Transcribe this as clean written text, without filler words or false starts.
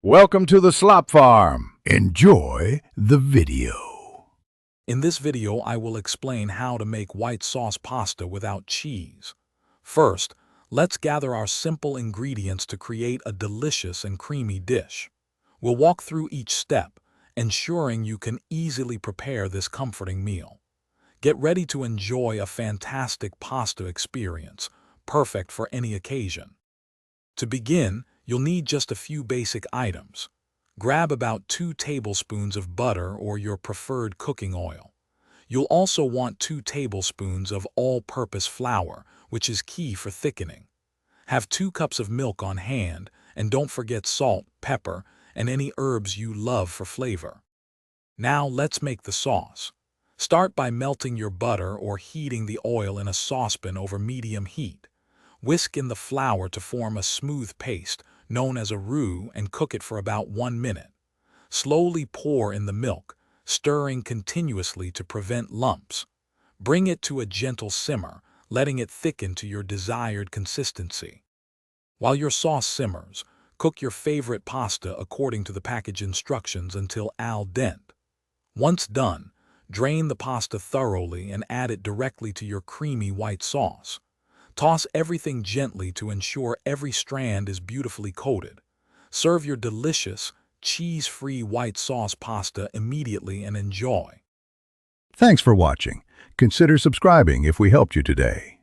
Welcome to the Slop Farm. Enjoy the video. In this video, I will explain how to make white sauce pasta without cheese. First, let's gather our simple ingredients to create a delicious and creamy dish. We'll walk through each step, ensuring you can easily prepare this comforting meal. Get ready to enjoy a fantastic pasta experience, perfect for any occasion. To begin, you'll need just a few basic items. Grab about 2 tablespoons of butter or your preferred cooking oil. You'll also want 2 tablespoons of all-purpose flour, which is key for thickening. Have 2 cups of milk on hand, and don't forget salt, pepper, and any herbs you love for flavor. Now let's make the sauce. Start by melting your butter or heating the oil in a saucepan over medium heat. Whisk in the flour to form a smooth paste, known as a roux, and cook it for about 1 minute. Slowly pour in the milk, stirring continuously to prevent lumps. Bring it to a gentle simmer, letting it thicken to your desired consistency. While your sauce simmers, cook your favorite pasta according to the package instructions until al dente. Once done, drain the pasta thoroughly and add it directly to your creamy white sauce. Toss everything gently to ensure every strand is beautifully coated. Serve your delicious, cheese-free white sauce pasta immediately and enjoy. Thanks for watching. Consider subscribing if we helped you today.